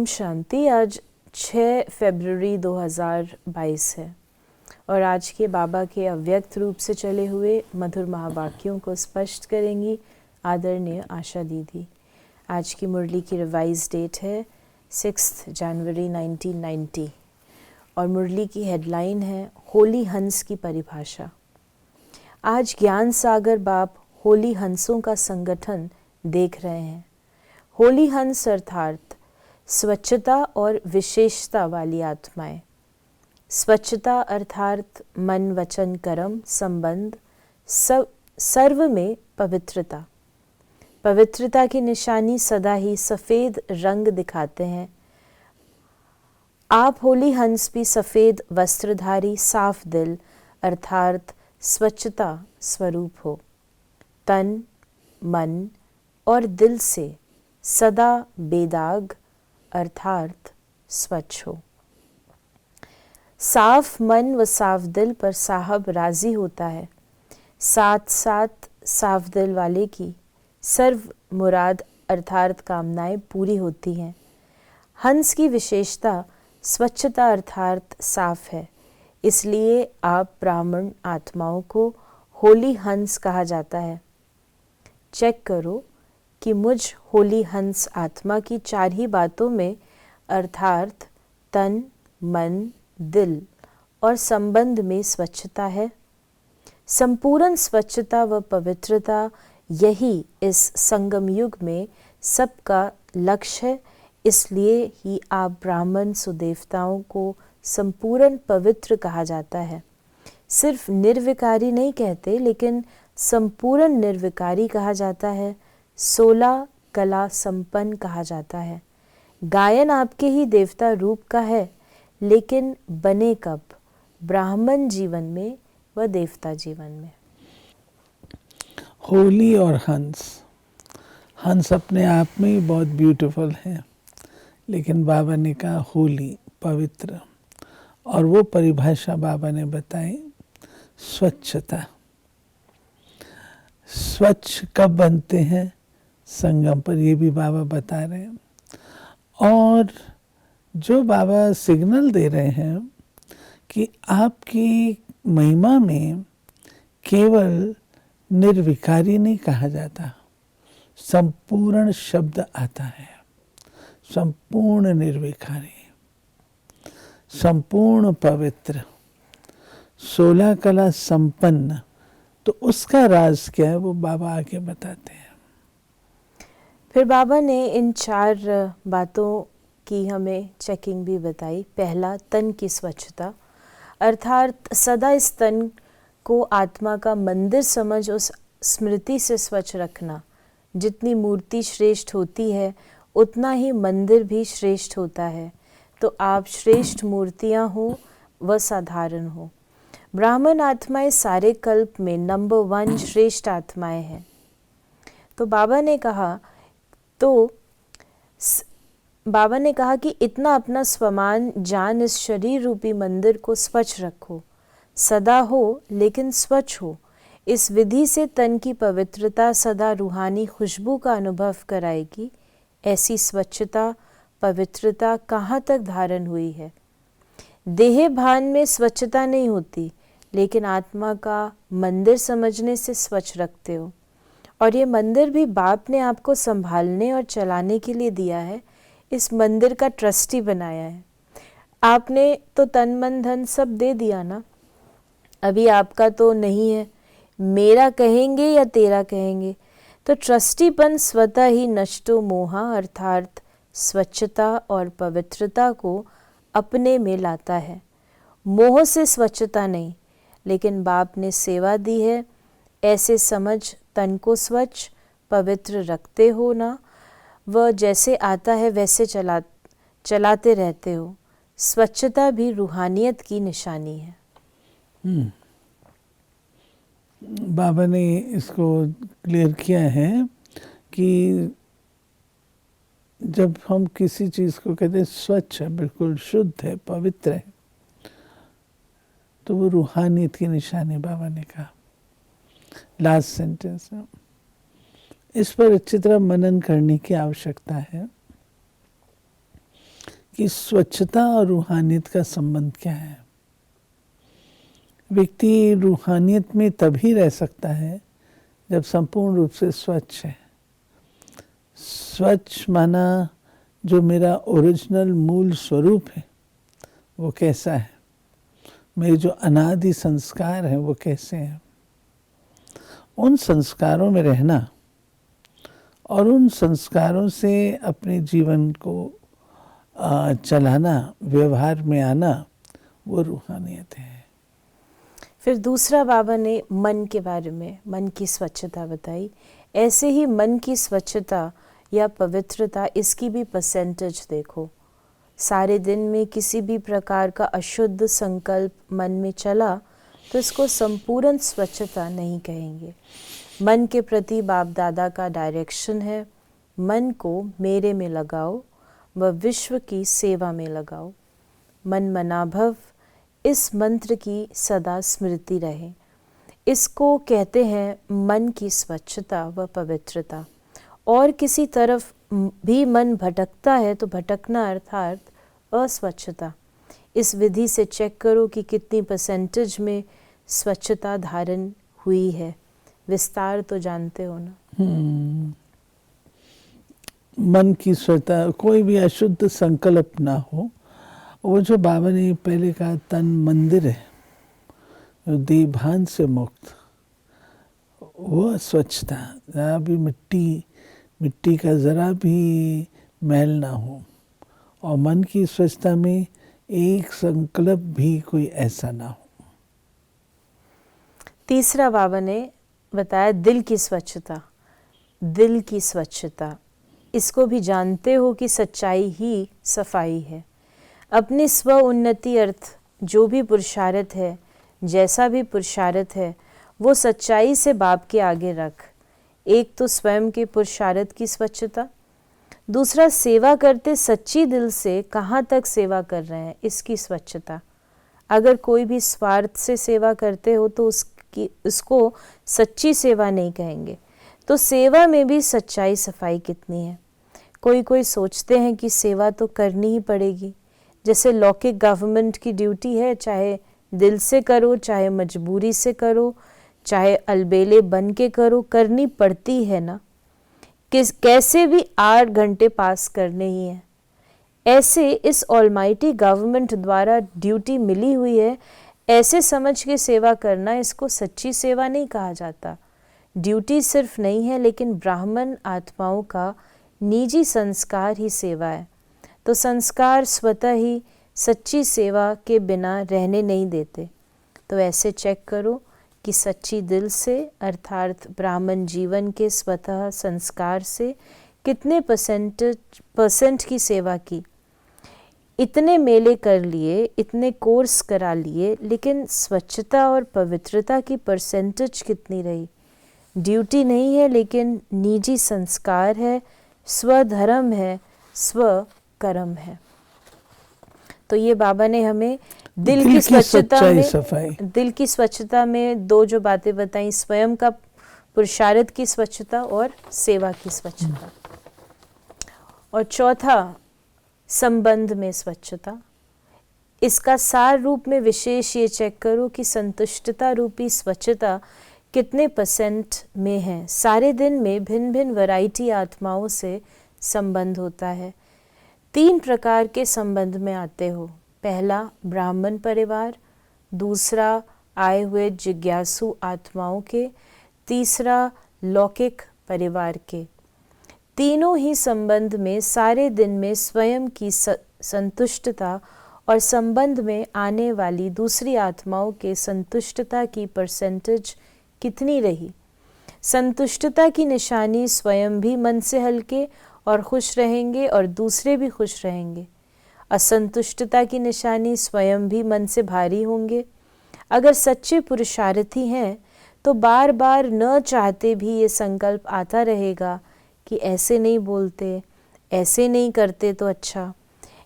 ओम शांति। आज 6 फरवरी 2022 है और आज के बाबा के अव्यक्त रूप से चले हुए मधुर महावाक्यों को स्पष्ट करेंगी आदरणीय आशा दीदी। आज की मुरली की रिवाइज डेट है 6 जनवरी 1990 और मुरली की हेडलाइन है होली हंस की परिभाषा। आज ज्ञान सागर बाप होली हंसों का संगठन देख रहे हैं। होली हंस अर्थात स्वच्छता और विशेषता वाली आत्माएं। स्वच्छता अर्थात मन वचन कर्म संबंध सर्व में पवित्रता। पवित्रता की निशानी सदा ही सफ़ेद रंग दिखाते हैं। आप होली हंस भी सफ़ेद वस्त्रधारी साफ दिल अर्थात स्वच्छता स्वरूप हो। तन मन और दिल से सदा बेदाग अर्थात स्वच्छ हो। साफ मन व साफ दिल पर साहब राजी होता है। साथ साथ साफ दिल वाले की सर्व मुराद अर्थात कामनाएं पूरी होती हैं। हंस की विशेषता स्वच्छता अर्थात साफ है, इसलिए आप ब्राह्मण आत्माओं को होली हंस कहा जाता है। चेक करो कि मुझ होली हंस आत्मा की 4 ही बातों में अर्थात तन मन दिल और संबंध में स्वच्छता है। संपूर्ण स्वच्छता व पवित्रता यही इस संगम युग में सबका लक्ष्य है, इसलिए ही आप ब्राह्मण सुदेवताओं को संपूर्ण पवित्र कहा जाता है। सिर्फ निर्विकारी नहीं कहते, लेकिन संपूर्ण निर्विकारी कहा जाता है। 16 कला संपन्न कहा जाता है। गायन आपके ही देवता रूप का है, लेकिन बने कब? ब्राह्मण जीवन में व देवता जीवन में। होली और हंस। हंस अपने आप में ही बहुत ब्यूटीफुल है, लेकिन बाबा ने कहा होली पवित्र, और वो परिभाषा बाबा ने बताई स्वच्छता। स्वच्छ कब बनते हैं? संगम पर, ये भी बाबा बता रहे हैं। और जो बाबा सिग्नल दे रहे हैं कि आपकी महिमा में केवल निर्विकारी नहीं कहा जाता, संपूर्ण शब्द आता है। संपूर्ण निर्विकारी, संपूर्ण पवित्र, 16 कला संपन्न। तो उसका राज क्या है, वो बाबा आगे बताते हैं। फिर बाबा ने इन 4 बातों की हमें चेकिंग भी बताई। पहला, तन की स्वच्छता अर्थात सदा इस तन को आत्मा का मंदिर समझ उस स्मृति से स्वच्छ रखना। जितनी मूर्ति श्रेष्ठ होती है, उतना ही मंदिर भी श्रेष्ठ होता है। तो आप श्रेष्ठ मूर्तियां हो व साधारण हो। ब्राह्मण आत्माएं सारे कल्प में नंबर 1 श्रेष्ठ आत्माएं हैं। तो बाबा ने कहा कि इतना अपना स्वमान जान इस शरीर रूपी मंदिर को स्वच्छ रखो। सदा हो लेकिन स्वच्छ हो। इस विधि से तन की पवित्रता सदा रूहानी खुशबू का अनुभव कराएगी। ऐसी स्वच्छता पवित्रता कहाँ तक धारण हुई है? देह भान में स्वच्छता नहीं होती, लेकिन आत्मा का मंदिर समझने से स्वच्छ रखते हो। और ये मंदिर भी बाप ने आपको संभालने और चलाने के लिए दिया है। इस मंदिर का ट्रस्टी बनाया है। आपने तो तन मन धन सब दे दिया ना, अभी आपका तो नहीं है। मेरा कहेंगे या तेरा कहेंगे? तो ट्रस्टीपन स्वतः ही नष्टो मोहा अर्थात स्वच्छता और पवित्रता को अपने में लाता है। मोह से स्वच्छता नहीं, लेकिन बाप ने सेवा दी है। ऐसे समझ तन को स्वच्छ पवित्र रखते हो ना, वह जैसे आता है वैसे चलाते रहते हो। स्वच्छता भी रूहानियत की निशानी है। बाबा ने इसको क्लियर किया है कि जब हम किसी चीज़ को कहते हैं स्वच्छ है, बिल्कुल शुद्ध है, पवित्र है, तो वो रूहानियत की निशानी बाबा ने कहा लास्ट सेंटेंस में। इस पर अच्छी तरह मनन करने की आवश्यकता है। कि स्वच्छता और रूहानियत का संबंध क्या है। व्यक्ति रूहानियत में तभी रह सकता है जब संपूर्ण रूप से स्वच्छ है। स्वच्छ माना जो मेरा ओरिजिनल मूल स्वरूप है वो कैसा है, मेरे जो अनादि संस्कार हैं वो कैसे हैं, उन संस्कारों में रहना और उन संस्कारों से अपने जीवन को चलाना, व्यवहार में आना, वो रूहानियत है। फिर दूसरा बाबा ने मन के बारे में, मन की स्वच्छता बताई। ऐसे ही मन की स्वच्छता या पवित्रता, इसकी भी परसेंटेज देखो। सारे दिन में किसी भी प्रकार का अशुद्ध संकल्प मन में चला तो इसको संपूर्ण स्वच्छता नहीं कहेंगे। मन के प्रति बाप दादा का डायरेक्शन है, मन को मेरे में लगाओ व विश्व की सेवा में लगाओ। मन मनाभव, इस मंत्र की सदा स्मृति रहे। इसको कहते हैं मन की स्वच्छता व पवित्रता। और किसी तरफ भी मन भटकता है तो भटकना अर्थात अस्वच्छता। इस विधि से चेक करो कि कितनी परसेंटेज में स्वच्छता धारण हुई है। विस्तार तो जानते हो ना। मन की स्वच्छता, कोई भी अशुद्ध संकल्प ना हो। वो जो बाबा ने पहले कहा तन मंदिर है, देभान से मुक्त, वो स्वच्छता, जरा भी मिट्टी का जरा भी मैल ना हो। और मन की स्वच्छता में एक संकल्प भी कोई ऐसा ना हो। तीसरा बाबा ने बताया दिल की स्वच्छता। दिल की स्वच्छता, इसको भी जानते हो कि सच्चाई ही सफाई है। अपनी स्व उन्नति अर्थ जो भी पुरुषार्थ है, जैसा भी पुरुषार्थ है, वो सच्चाई से बाप के आगे रख। एक तो स्वयं के पुरुषार्थ की स्वच्छता, दूसरा सेवा करते सच्ची दिल से कहाँ तक सेवा कर रहे हैं इसकी स्वच्छता। अगर कोई भी स्वार्थ से सेवा करते हो तो उसको सच्ची सेवा नहीं कहेंगे। तो सेवा में भी सच्चाई सफाई कितनी है। कोई सोचते हैं कि सेवा तो करनी ही पड़ेगी, जैसे लौकिक गवर्नमेंट की ड्यूटी है, चाहे दिल से करो, चाहे मजबूरी से करो, चाहे अलबेले बन के करो, करनी पड़ती है ना। कैसे भी 8 घंटे पास करने ही है। ऐसे इस ऑलमाइटी गवर्नमेंट द्वारा ड्यूटी मिली हुई है, ऐसे समझ के सेवा करना, इसको सच्ची सेवा नहीं कहा जाता। ड्यूटी सिर्फ नहीं है, लेकिन ब्राह्मण आत्माओं का निजी संस्कार ही सेवा है। तो संस्कार स्वतः ही सच्ची सेवा के बिना रहने नहीं देते। तो ऐसे चेक करो कि सच्ची दिल से अर्थात ब्राह्मण जीवन के स्वतः संस्कार से कितने परसेंट की सेवा की। इतने मेले कर लिए, इतने कोर्स करा लिए, लेकिन स्वच्छता और पवित्रता की परसेंटेज कितनी रही। ड्यूटी नहीं है, लेकिन निजी संस्कार है, स्वधर्म है, स्वकर्म है। तो ये बाबा ने हमें दिल की स्वच्छता में 2 जो बातें बताई, स्वयं का पुरुषार्थ की स्वच्छता और सेवा की स्वच्छता। और चौथा संबंध में स्वच्छता। इसका सार रूप में विशेष ये चेक करो कि संतुष्टता रूपी स्वच्छता कितने परसेंट में है। सारे दिन में भिन्न भिन्न वैरायटी आत्माओं से संबंध होता है। 3 प्रकार के संबंध में आते हो। पहला ब्राह्मण परिवार, दूसरा आए हुए जिज्ञासु आत्माओं के, तीसरा लौकिक परिवार के। तीनों ही संबंध में सारे दिन में स्वयं की संतुष्टता और संबंध में आने वाली दूसरी आत्माओं के संतुष्टता की परसेंटेज कितनी रही। संतुष्टता की निशानी स्वयं भी मन से हल्के और खुश रहेंगे और दूसरे भी खुश रहेंगे। असंतुष्टता की निशानी स्वयं भी मन से भारी होंगे। अगर सच्चे पुरुषार्थी हैं तो बार बार न चाहते भी ये संकल्प आता रहेगा कि ऐसे नहीं बोलते, ऐसे नहीं करते तो अच्छा,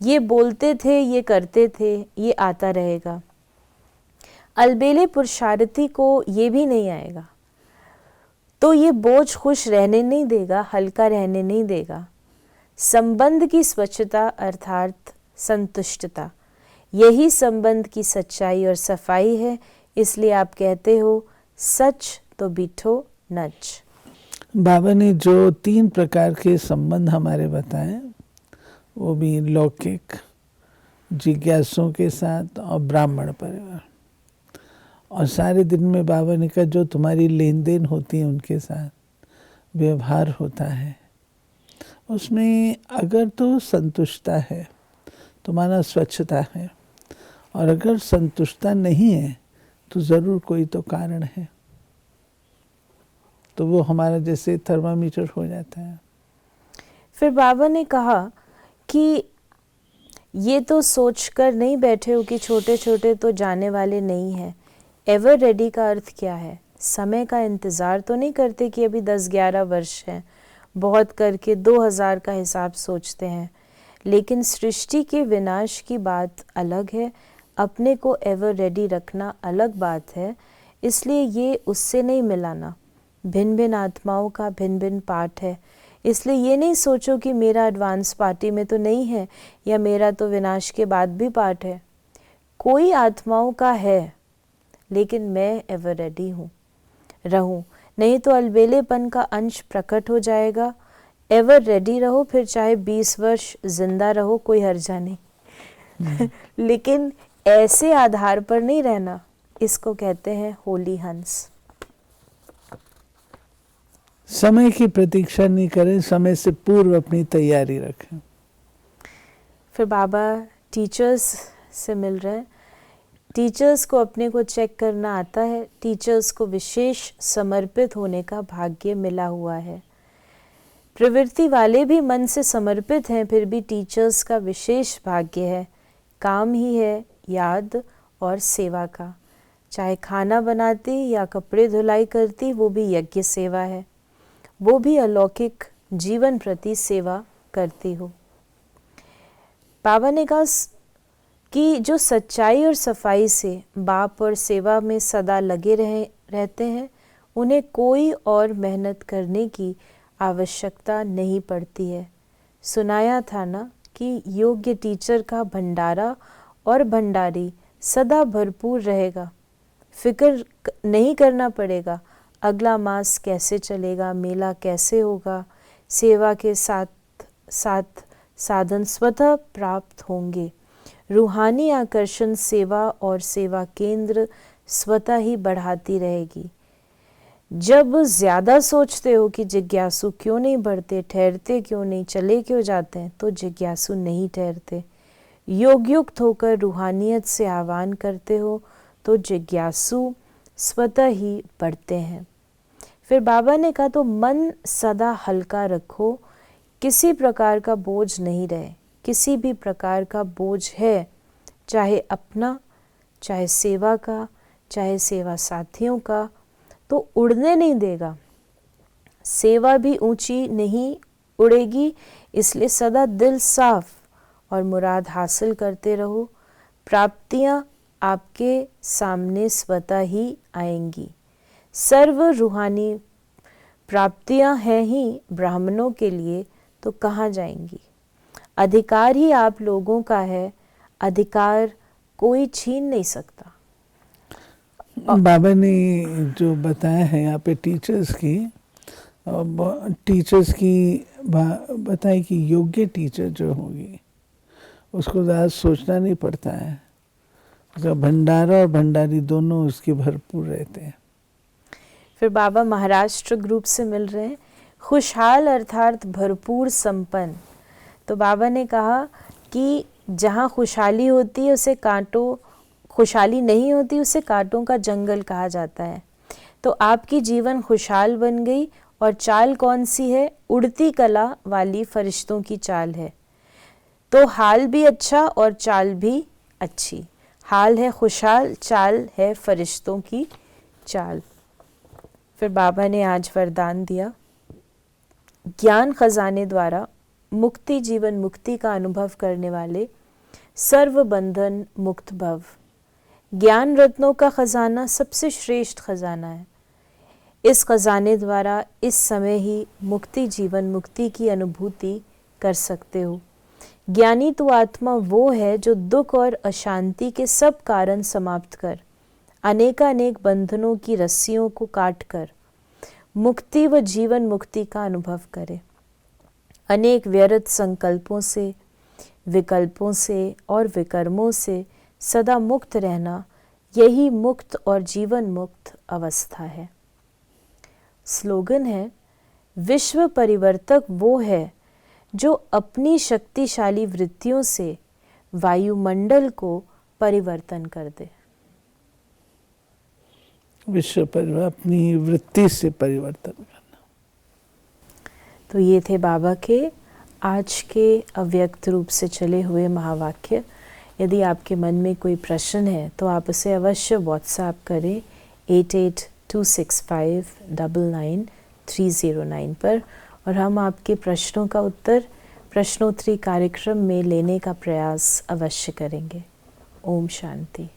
ये बोलते थे, ये करते थे, ये आता रहेगा। अलबेले पुरुषार्थी को ये भी नहीं आएगा तो ये बोझ खुश रहने नहीं देगा, हल्का रहने नहीं देगा। संबंध की स्वच्छता अर्थात संतुष्टता। यही संबंध की सच्चाई और सफाई है। इसलिए आप कहते हो सच तो बीठो नच। बाबा ने जो 3 प्रकार के संबंध हमारे बताए, वो भी लौकिक, जिज्ञासुओं के साथ और ब्राह्मण परिवार। और सारे दिन में बाबा ने कहा जो तुम्हारी लेन देन होती है उनके साथ व्यवहार होता है, उसमें अगर तो संतुष्टता है तो माना स्वच्छता है, और अगर संतुष्टता नहीं है तो ज़रूर कोई तो कारण है। तो वो हमारा जैसे थर्मामीटर हो जाता है। फिर बाबा ने कहा कि ये तो सोचकर नहीं बैठे हो कि छोटे छोटे तो जाने वाले नहीं हैं। एवर रेडी का अर्थ क्या है? समय का इंतज़ार तो नहीं करते कि अभी 10-11 वर्ष हैं, बहुत करके 2000 का हिसाब सोचते हैं। लेकिन सृष्टि के विनाश की बात अलग है, अपने को एवर रेडी रखना अलग बात है। इसलिए ये उससे नहीं मिलाना। भिन्न भिन्न आत्माओं का भिन्न भिन्न पाठ है। इसलिए ये नहीं सोचो कि मेरा एडवांस पार्टी में तो नहीं है, या मेरा तो विनाश के बाद भी पाठ है। कोई आत्माओं का है, लेकिन मैं एवर रेडी हूँ, रहूँ, नहीं तो अलबेलेपन का अंश प्रकट हो जाएगा। एवर रेडी रहो, फिर चाहे 20 वर्ष जिंदा रहो, कोई हर्जा नहीं। लेकिन ऐसे आधार पर नहीं रहना। इसको कहते हैं होली हंस। समय की प्रतीक्षा नहीं करें, समय से पूर्व अपनी तैयारी रखें। फिर बाबा टीचर्स से मिल रहे हैं। टीचर्स को अपने को चेक करना आता है। टीचर्स को विशेष समर्पित होने का भाग्य मिला हुआ है। प्रवृत्ति वाले भी मन से समर्पित हैं, फिर भी टीचर्स का विशेष भाग्य है। काम ही है याद और सेवा का। चाहे खाना बनाती या कपड़े धुलाई करती, वो भी यज्ञ सेवा है। वो भी अलौकिक जीवन प्रति सेवा करती हो। बाबा ने कहा कि जो सच्चाई और सफाई से बाप और सेवा में सदा लगे रहते हैं, उन्हें कोई और मेहनत करने की आवश्यकता नहीं पड़ती है। सुनाया था ना कि योग्य टीचर का भंडारा और भंडारी सदा भरपूर रहेगा। फिक्र नहीं करना पड़ेगा अगला मास कैसे चलेगा, मेला कैसे होगा। सेवा के साथ साथ साधन स्वतः प्राप्त होंगे। रूहानी आकर्षण सेवा और सेवा केंद्र स्वतः ही बढ़ाती रहेगी। जब ज़्यादा सोचते हो कि जिज्ञासु क्यों नहीं बढ़ते, ठहरते क्यों नहीं, चले क्यों जाते हैं, तो जिज्ञासु नहीं ठहरते। योगयुक्त होकर रूहानियत से आह्वान करते हो तो जिज्ञासु स्वतः ही बढ़ते हैं। फिर बाबा ने कहा तो मन सदा हल्का रखो, किसी प्रकार का बोझ नहीं रहे। किसी भी प्रकार का बोझ है, चाहे अपना, चाहे सेवा का, चाहे सेवा साथियों का, तो उड़ने नहीं देगा। सेवा भी ऊंची नहीं उड़ेगी। इसलिए सदा दिल साफ और मुराद हासिल करते रहो। प्राप्तियां आपके सामने स्वतः ही आएंगी। सर्व रूहानी प्राप्तियां हैं ही ब्राह्मणों के लिए, तो कहाँ जाएंगी? अधिकार ही आप लोगों का है, अधिकार कोई छीन नहीं सकता। बाबा ने जो बताया है यहाँ पे टीचर्स की बताई कि योग्य टीचर जो होगी उसको ज़्यादा सोचना नहीं पड़ता है। उसका भंडारा और भंडारी दोनों उसके भरपूर रहते हैं। फिर बाबा महाराष्ट्र ग्रुप से मिल रहे हैं। खुशहाल अर्थात भरपूर संपन्न। तो बाबा ने कहा कि जहाँ खुशहाली होती है उसे कांटों, खुशहाली नहीं होती उसे कांटों का जंगल कहा जाता है। तो आपकी जीवन खुशहाल बन गई। और चाल कौन सी है? उड़ती कला वाली फरिश्तों की चाल है। तो हाल भी अच्छा और चाल भी अच्छी। हाल है खुशहाल, चाल है फरिश्तों की चाल। फिर बाबा ने आज वरदान दिया, ज्ञान खजाने द्वारा मुक्ति, जीवन मुक्ति का अनुभव करने वाले सर्व बंधन मुक्त भव। ज्ञान रत्नों का खजाना सबसे श्रेष्ठ खजाना है। इस खजाने द्वारा इस समय ही मुक्ति, जीवन मुक्ति की अनुभूति कर सकते हो। ज्ञानी तो आत्मा वो है जो दुख और अशांति के सब कारण समाप्त कर, अनेकानेक बंधनों की रस्सियों को काट कर मुक्ति व जीवन मुक्ति का अनुभव करे। अनेक व्यर्थ संकल्पों से, विकल्पों से और विकर्मों से सदा मुक्त रहना, यही मुक्त और जीवन मुक्त अवस्था है। स्लोगन है, विश्व परिवर्तक वो है जो अपनी शक्तिशाली वृत्तियों से वायुमंडल को परिवर्तन कर दे। विश्व परिवर्तन अपनी वृत्ति से परिवर्तन करना। तो ये थे बाबा के आज के अव्यक्त रूप से चले हुए महावाक्य। यदि आपके मन में कोई प्रश्न है तो आप उसे अवश्य व्हाट्सएप करें 8826599309 पर, और हम आपके प्रश्नों का उत्तर प्रश्नोत्तरी कार्यक्रम में लेने का प्रयास अवश्य करेंगे। ओम शांति।